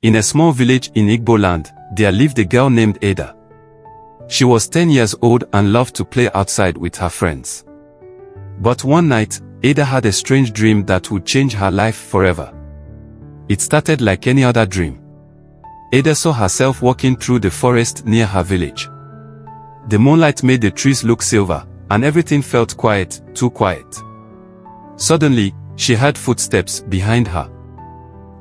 In a small village in Igbo land, there lived a girl named Ada. She was 10 years old and loved to play outside with her friends. But one night, Ada had a strange dream that would change her life forever. It started like any other dream. Ada saw herself walking through the forest near her village. The moonlight made the trees look silver, and everything felt quiet, too quiet. Suddenly, she heard footsteps behind her.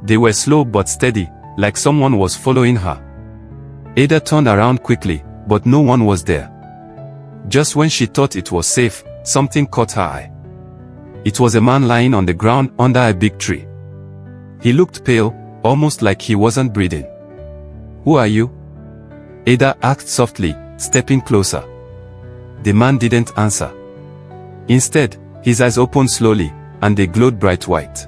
They were slow but steady, like someone was following her. Ada turned around quickly, but no one was there. Just when she thought it was safe, something caught her eye. It was a man lying on the ground under a big tree. He looked pale, almost like he wasn't breathing. "Who are you?" Ada asked softly, stepping closer. The man didn't answer. Instead, his eyes opened slowly, and they glowed bright white.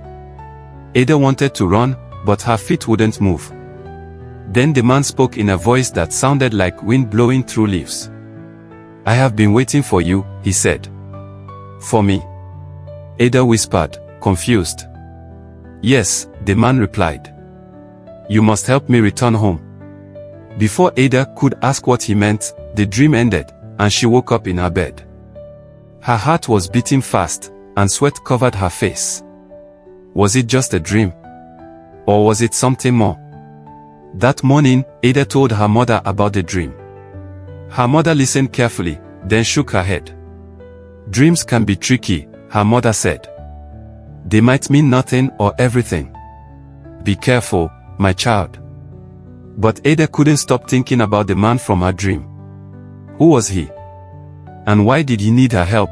Ada wanted to run, but her feet wouldn't move. Then the man spoke in a voice that sounded like wind blowing through leaves. "I have been waiting for you," he said. "For me?" Ada whispered, confused. "Yes," the man replied. "You must help me return home." Before Ada could ask what he meant, the dream ended, and she woke up in her bed. Her heart was beating fast, and sweat covered her face. Was it just a dream? Or was it something more? That morning, Ada told her mother about the dream. Her mother listened carefully, then shook her head. "Dreams can be tricky," her mother said. "They might mean nothing or everything. Be careful, my child." But Ada couldn't stop thinking about the man from her dream. Who was he? And why did he need her help?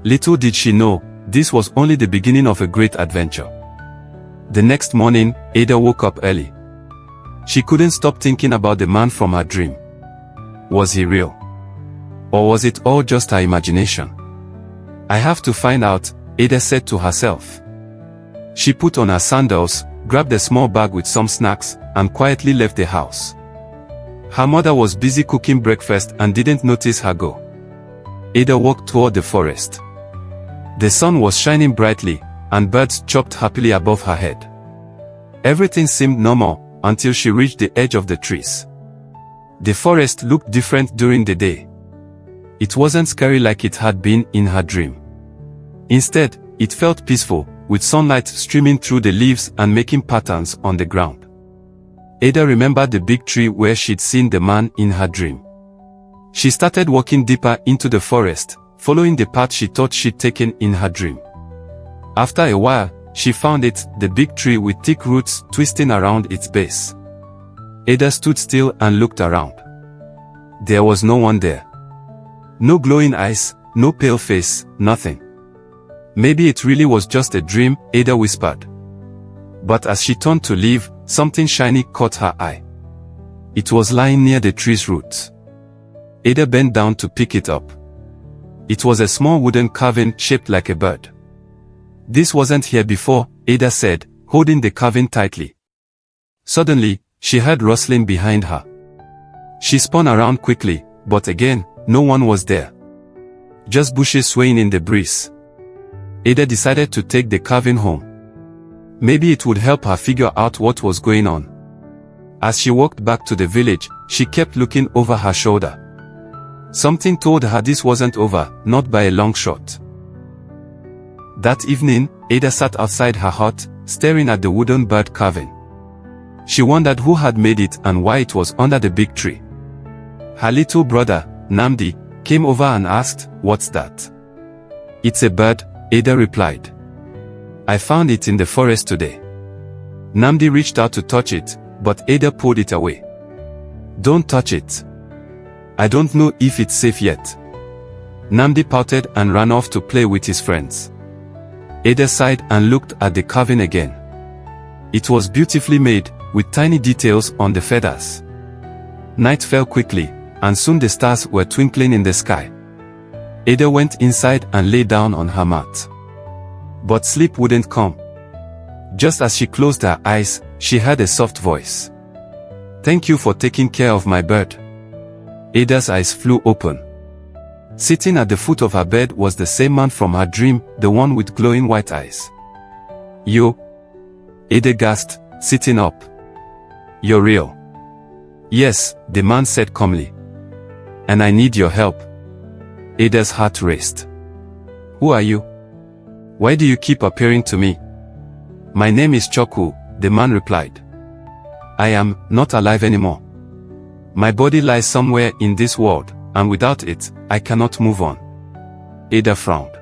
Little did she know, this was only the beginning of a great adventure. The next morning, Ada woke up early. She couldn't stop thinking about the man from her dream. Was he real? Or was it all just her imagination? "I have to find out," Ada said to herself. She put on her sandals, grabbed a small bag with some snacks, and quietly left the house. Her mother was busy cooking breakfast and didn't notice her go. Ada walked toward the forest. The sun was shining brightly, and birds chirped happily above her head. Everything seemed normal, until she reached the edge of the trees. The forest looked different during the day. It wasn't scary like it had been in her dream. Instead, it felt peaceful, with sunlight streaming through the leaves and making patterns on the ground. Ada remembered the big tree where she'd seen the man in her dream. She started walking deeper into the forest, following the path she thought she'd taken in her dream. After a while, she found it, the big tree with thick roots twisting around its base. Ada stood still and looked around. There was no one there. No glowing eyes, no pale face, nothing. Maybe it really was just a dream, Ada whispered. But as she turned to leave, something shiny caught her eye. It was lying near the tree's roots. Ada bent down to pick it up. It was a small wooden carving shaped like a bird. "This wasn't here before," Ada said, holding the carving tightly. Suddenly, she heard rustling behind her. She spun around quickly, but again, no one was there. Just bushes swaying in the breeze. Ada decided to take the carving home. Maybe it would help her figure out what was going on. As she walked back to the village, she kept looking over her shoulder. Something told her this wasn't over, not by a long shot. That evening, Ada sat outside her hut, staring at the wooden bird carving. She wondered who had made it and why it was under the big tree. Her little brother, Namdi, came over and asked, "What's that?" "It's a bird," Ada replied. "I found it in the forest today." Namdi reached out to touch it, but Ada pulled it away. "Don't touch it. I don't know if it's safe yet." Namdi pouted and ran off to play with his friends. Ada sighed and looked at the carving again. It was beautifully made, with tiny details on the feathers. Night fell quickly, and soon the stars were twinkling in the sky. Ada went inside and lay down on her mat. But sleep wouldn't come. Just as she closed her eyes, she heard a soft voice. "Thank you for taking care of my bird." Ada's eyes flew open. Sitting at the foot of her bed was the same man from her dream, the one with glowing white eyes. "You?" Ada gasped, sitting up. You're real. Yes, the man said calmly. And I need your help. Ada's heart raced. Who are you? Why do you keep appearing to me? My name is Chukwu, the man replied. I am not alive anymore. My body lies somewhere in this world, and without it, I cannot move on. Ada frowned.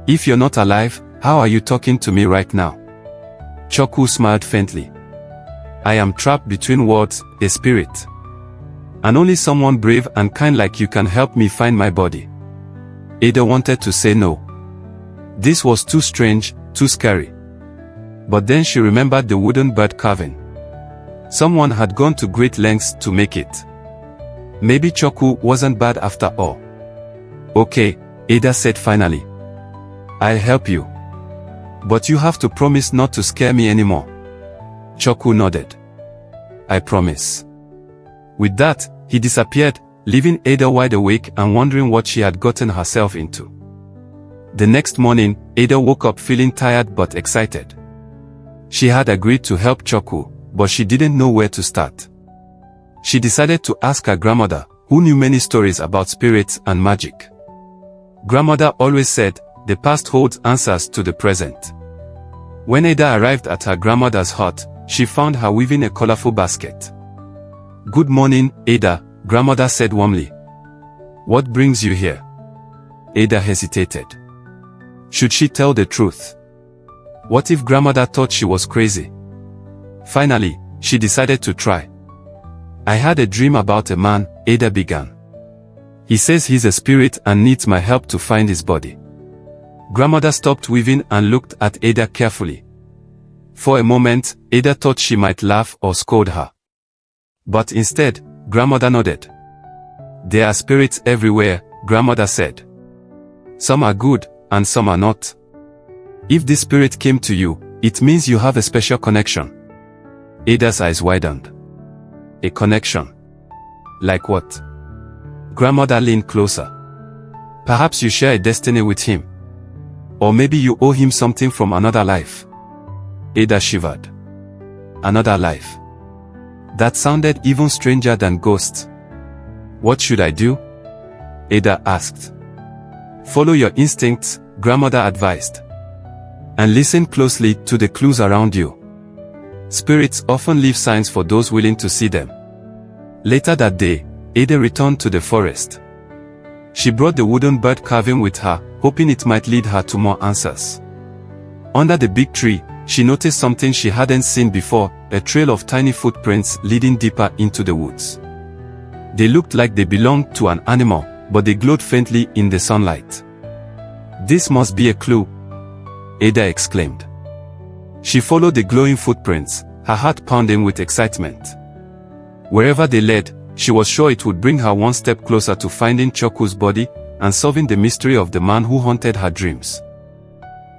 If you're not alive, how are you talking to me right now? Chukwu smiled faintly. I am trapped between worlds, a spirit. And only someone brave and kind like you can help me find my body. Ada wanted to say no. This was too strange, too scary. But then she remembered the wooden bird carving. Someone had gone to great lengths to make it. Maybe Chukwu wasn't bad after all. Okay, Ada said finally. I'll help you. But you have to promise not to scare me anymore. Chukwu nodded. I promise. With that, he disappeared, leaving Ada wide awake and wondering what she had gotten herself into. The next morning, Ada woke up feeling tired but excited. She had agreed to help Chukwu, but she didn't know where to start. She decided to ask her grandmother, who knew many stories about spirits and magic. Grandmother always said, the past holds answers to the present. When Ada arrived at her grandmother's hut, she found her weaving a colorful basket. Good morning, Ada, grandmother said warmly. What brings you here? Ada hesitated. Should she tell the truth? What if grandmother thought she was crazy? Finally, she decided to try. I had a dream about a man, Ada began. He says he's a spirit and needs my help to find his body. Grandmother stopped weaving and looked at Ada carefully. For a moment, Ada thought she might laugh or scold her. But instead, grandmother nodded. There are spirits everywhere, grandmother said. Some are good, and some are not. If this spirit came to you, it means you have a special connection. Ada's eyes widened. A connection? Like what? Grandmother leaned closer. Perhaps you share a destiny with him. Or maybe you owe him something from another life. Ada shivered. Another life. That sounded even stranger than ghosts. What should I do? Ada asked. Follow your instincts, grandmother advised. And listen closely to the clues around you. Spirits often leave signs for those willing to see them. Later that day, Ada returned to the forest. She brought the wooden bird carving with her, hoping it might lead her to more answers. Under the big tree, she noticed something she hadn't seen before, a trail of tiny footprints leading deeper into the woods. They looked like they belonged to an animal, but they glowed faintly in the sunlight. This must be a clue, Ada exclaimed. She followed the glowing footprints, her heart pounding with excitement. Wherever they led, she was sure it would bring her one step closer to finding Chukwu's body and solving the mystery of the man who haunted her dreams.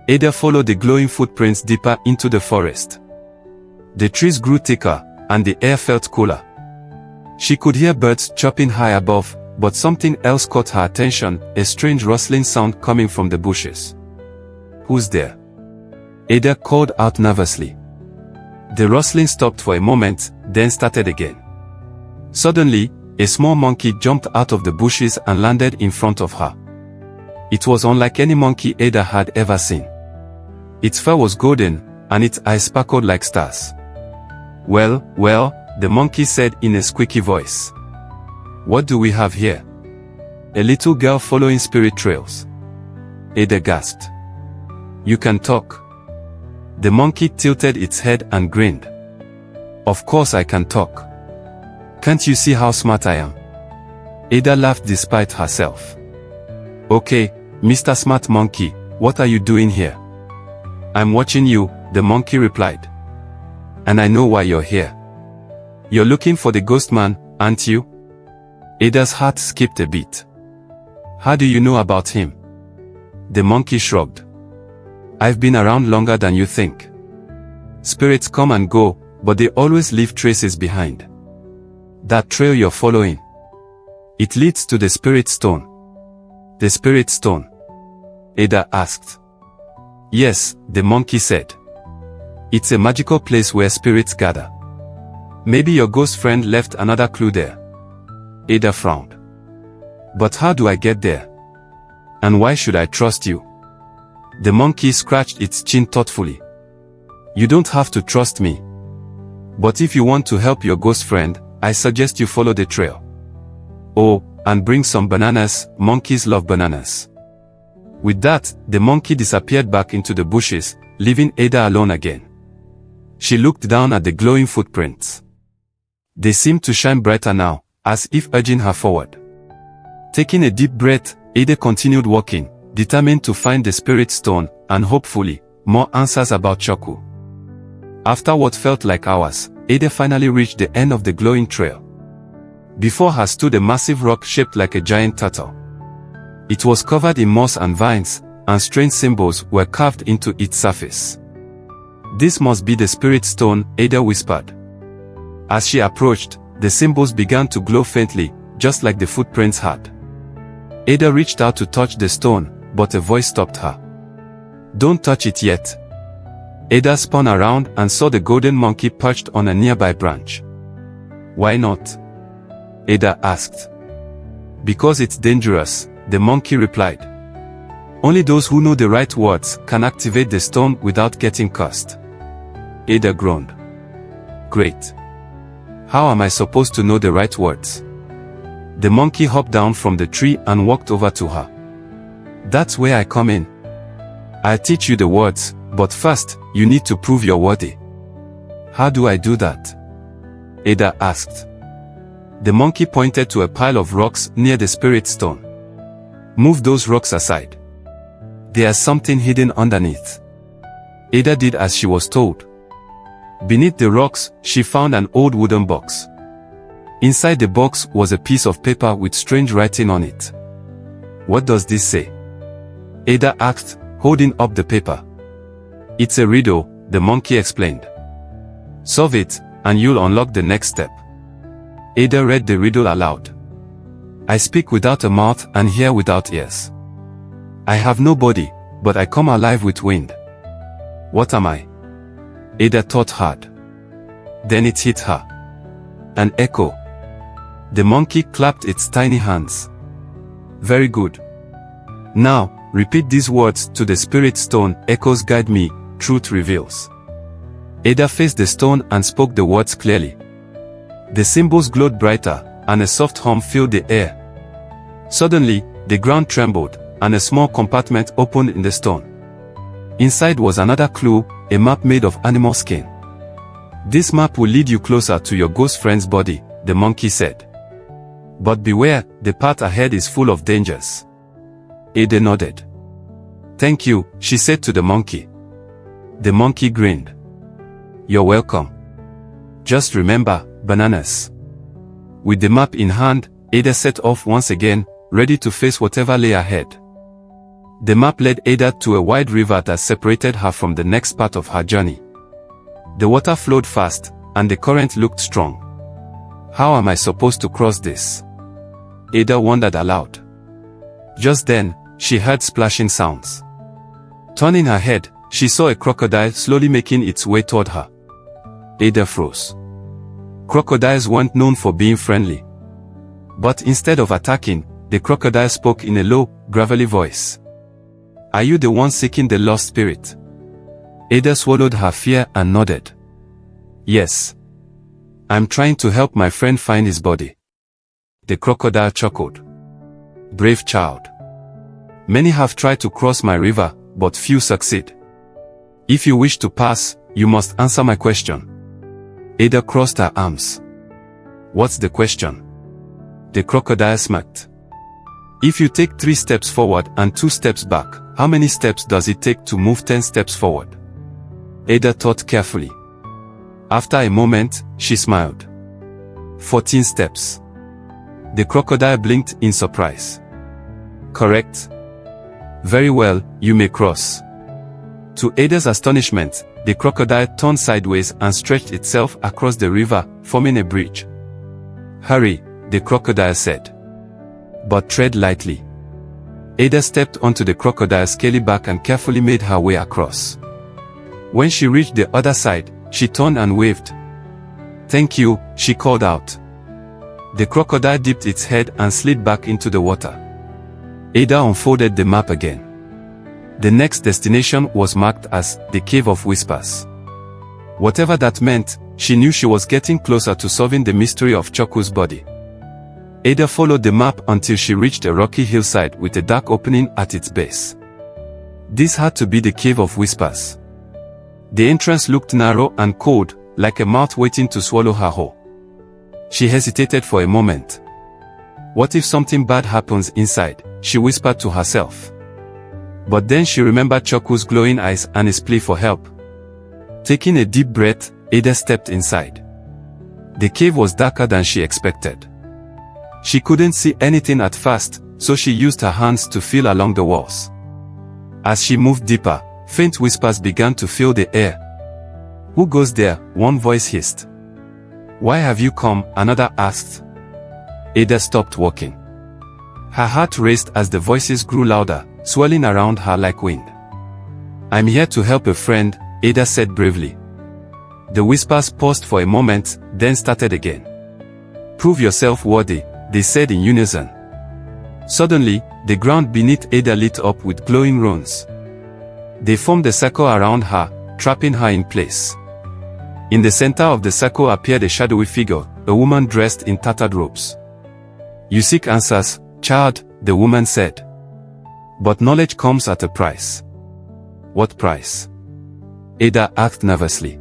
Ada followed the glowing footprints deeper into the forest. The trees grew thicker, and the air felt cooler. She could hear birds chirping high above, but something else caught her attention, a strange rustling sound coming from the bushes. Who's there? Ada called out nervously. The rustling stopped for a moment, then started again. Suddenly, a small monkey jumped out of the bushes and landed in front of her. It was unlike any monkey Ada had ever seen. Its fur was golden, and its eyes sparkled like stars. Well, the monkey said in a squeaky voice. What do we have here? A little girl following spirit trails. Ada gasped. You can talk. The monkey tilted its head and grinned. Of course I can talk. Can't you see how smart I am? Ada laughed despite herself. Okay, Mr. Smart Monkey, what are you doing here? I'm watching you, the monkey replied. And I know why you're here. You're looking for the ghost man, aren't you? Ada's heart skipped a beat. How do you know about him? The monkey shrugged. I've been around longer than you think. Spirits come and go, but they always leave traces behind. That trail you're following. It leads to the spirit stone. The spirit stone? Ada asked. Yes, the monkey said. It's a magical place where spirits gather. Maybe your ghost friend left another clue there. Ada frowned. But how do I get there? And why should I trust you? The monkey scratched its chin thoughtfully. You don't have to trust me. But if you want to help your ghost friend, I suggest you follow the trail. Oh, and bring some bananas, monkeys love bananas. With that, the monkey disappeared back into the bushes, leaving Ada alone again. She looked down at the glowing footprints. They seemed to shine brighter now, as if urging her forward. Taking a deep breath, Ada continued walking, determined to find the spirit stone, and hopefully, more answers about Chukwu. After what felt like hours, Ada finally reached the end of the glowing trail. Before her stood a massive rock shaped like a giant turtle. It was covered in moss and vines, and strange symbols were carved into its surface. This must be the spirit stone, Ada whispered. As she approached, the symbols began to glow faintly, just like the footprints had. Ada reached out to touch the stone, but a voice stopped her. Don't touch it yet. Ada spun around and saw the golden monkey perched on a nearby branch. Why not? Ada asked. Because it's dangerous, the monkey replied. Only those who know the right words can activate the stone without getting cursed. Ada groaned. Great. How am I supposed to know the right words? The monkey hopped down from the tree and walked over to her. That's where I come in. I'll teach you the words, but first, you need to prove you're worthy. How do I do that? Ada asked. The monkey pointed to a pile of rocks near the spirit stone. Move those rocks aside. There's something hidden underneath. Ada did as she was told. Beneath the rocks, she found an old wooden box. Inside the box was a piece of paper with strange writing on it. What does this say? Ada asked, holding up the paper. It's a riddle, the monkey explained. Solve it, and you'll unlock the next step. Ada read the riddle aloud. I speak without a mouth and hear without ears. I have no body, but I come alive with wind. What am I? Ada thought hard. Then it hit her. An echo. The monkey clapped its tiny hands. Very good. Now, repeat these words to the spirit stone. Echoes guide me, truth reveals. Ada faced the stone and spoke the words clearly. The symbols glowed brighter, and a soft hum filled the air. Suddenly, the ground trembled, and a small compartment opened in the stone. Inside was another clue, a map made of animal skin. This map will lead you closer to your ghost friend's body, the monkey said. But beware, the path ahead is full of dangers. Ada nodded. Thank you, she said to the monkey. The monkey grinned. You're welcome. Just remember, bananas. With the map in hand, Ada set off once again, ready to face whatever lay ahead. The map led Ada to a wide river that separated her from the next part of her journey. The water flowed fast, and the current looked strong. How am I supposed to cross this? Ada wondered aloud. Just then, she heard splashing sounds. Turning her head, she saw a crocodile slowly making its way toward her. Ada froze. Crocodiles weren't known for being friendly. But instead of attacking, the crocodile spoke in a low, gravelly voice. Are you the one seeking the lost spirit? Ada swallowed her fear and nodded. Yes. I'm trying to help my friend find his body. The crocodile chuckled. Brave child. Many have tried to cross my river, but few succeed. If you wish to pass, you must answer my question. Ada crossed her arms. What's the question? The crocodile smirked. If you take 3 steps forward and 2 steps back, how many steps does it take to move 10 steps forward? Ada thought carefully. After a moment, she smiled. 14 steps. The crocodile blinked in surprise. Correct. Very well, you may cross. To Ada's astonishment, the crocodile turned sideways and stretched itself across the river, forming a bridge. Hurry, the crocodile said. But tread lightly. Ada stepped onto the crocodile's scaly back and carefully made her way across. When she reached the other side, she turned and waved. Thank you, she called out. The crocodile dipped its head and slid back into the water. Ada unfolded the map again. The next destination was marked as the Cave of Whispers. Whatever that meant, she knew she was getting closer to solving the mystery of Chukwu's body. Ada followed the map until she reached a rocky hillside with a dark opening at its base. This had to be the Cave of Whispers. The entrance looked narrow and cold, like a mouth waiting to swallow her whole. She hesitated for a moment. What if something bad happens inside, she whispered to herself. But then she remembered Chukwu's glowing eyes and his plea for help. Taking a deep breath, Ada stepped inside. The cave was darker than she expected. She couldn't see anything at first, so she used her hands to feel along the walls. As she moved deeper, faint whispers began to fill the air. Who goes there? One voice hissed. Why have you come? Another asked. Ada stopped walking. Her heart raced as the voices grew louder, swirling around her like wind. I'm here to help a friend, Ada said bravely. The whispers paused for a moment, then started again. Prove yourself worthy, they said in unison. Suddenly, the ground beneath Ada lit up with glowing runes. They formed a circle around her, trapping her in place. In the center of the circle appeared a shadowy figure, a woman dressed in tattered robes. You seek answers, child, the woman said. But knowledge comes at a price. What price? Ada asked nervously.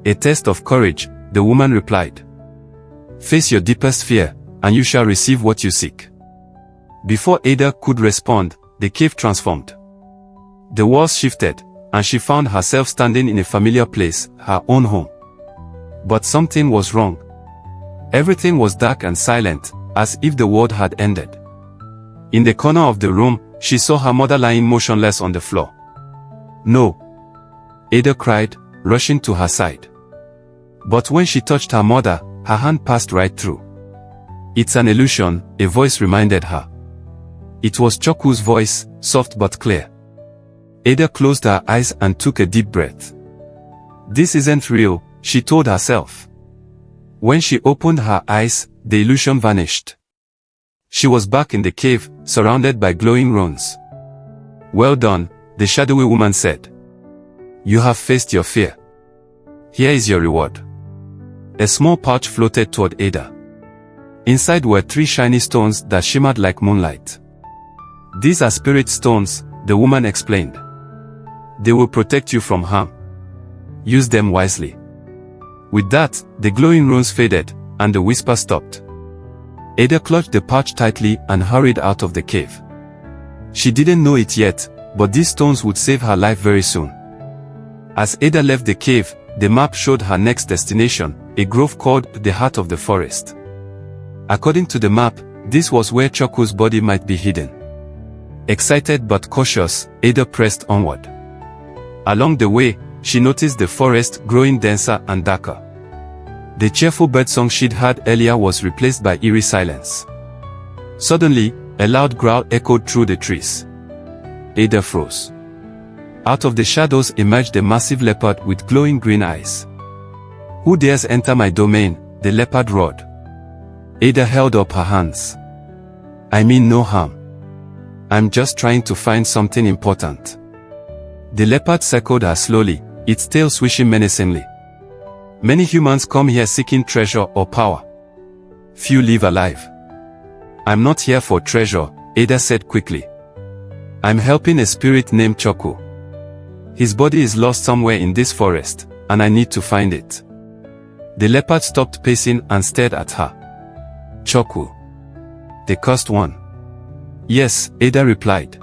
A test of courage, the woman replied. Face your deepest fear, and you shall receive what you seek. Before Ada could respond, the cave transformed. The walls shifted, and she found herself standing in a familiar place, her own home. But something was wrong. Everything was dark and silent, as if the world had ended. In the corner of the room, she saw her mother lying motionless on the floor. No! Ada cried, rushing to her side. But when she touched her mother, her hand passed right through. It's an illusion, a voice reminded her. It was Chukwu's voice, soft but clear. Ada closed her eyes and took a deep breath. This isn't real, she told herself. When she opened her eyes, the illusion vanished. She was back in the cave, surrounded by glowing runes. Well done, the shadowy woman said. You have faced your fear. Here is your reward. A small pouch floated toward Ada. Inside were 3 shiny stones that shimmered like moonlight. These are spirit stones, the woman explained. They will protect you from harm. Use them wisely. With that, the glowing runes faded, and the whisper stopped. Ada clutched the pouch tightly and hurried out of the cave. She didn't know it yet, but these stones would save her life very soon. As Ada left the cave, the map showed her next destination, a grove called the Heart of the Forest. According to the map, this was where Chukwu's body might be hidden. Excited but cautious, Ada pressed onward. Along the way, she noticed the forest growing denser and darker. The cheerful birdsong she'd heard earlier was replaced by eerie silence. Suddenly, a loud growl echoed through the trees. Ada froze. Out of the shadows emerged a massive leopard with glowing green eyes. Who dares enter my domain? The leopard roared. Ada held up her hands. I mean no harm. I'm just trying to find something important. The leopard circled her slowly, its tail swishing menacingly. Many humans come here seeking treasure or power. Few live alive. I'm not here for treasure, Ada said quickly. I'm helping a spirit named Chukwu. His body is lost somewhere in this forest, and I need to find it. The leopard stopped pacing and stared at her. Chukwu. The cursed one. Yes, Ada replied.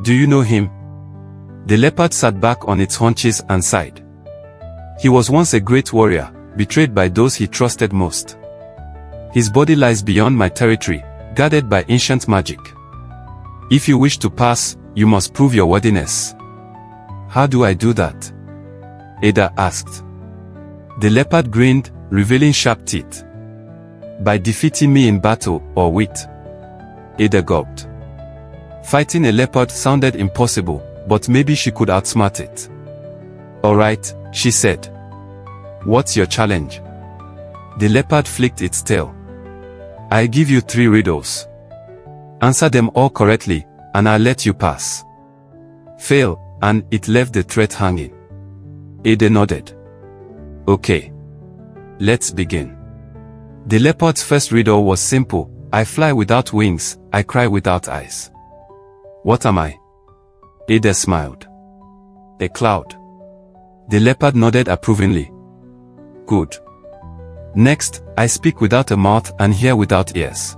Do you know him? The leopard sat back on its haunches and sighed. He was once a great warrior, betrayed by those he trusted most. His body lies beyond my territory, guarded by ancient magic. If you wish to pass, you must prove your worthiness. How do I do that? Ada asked. The leopard grinned, revealing sharp teeth. By defeating me in battle, or with. Ada gulped. Fighting a leopard sounded impossible, but maybe she could outsmart it. Alright, she said. What's your challenge? The leopard flicked its tail. I give you 3 riddles. Answer them all correctly, and I'll let you pass. Fail, and it left the threat hanging. Ada nodded. Okay. Let's begin. The leopard's first riddle was simple. I fly without wings, I cry without eyes. What am I? Ada smiled. A cloud. The leopard nodded approvingly. Good. Next, I speak without a mouth and hear without ears.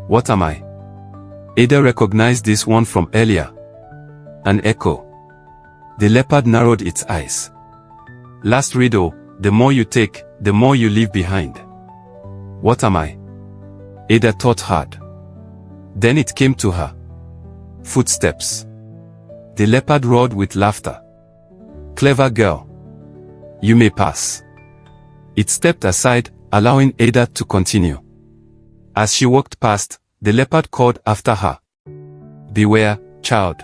What am I? Ada recognized this one from earlier. An echo. The leopard narrowed its eyes. Last riddle, the more you take, the more you leave behind. What am I? Ada thought hard. Then it came to her. Footsteps. The leopard roared with laughter. Clever girl. You may pass. It stepped aside, allowing Ada to continue. As she walked past, the leopard called after her. Beware, child.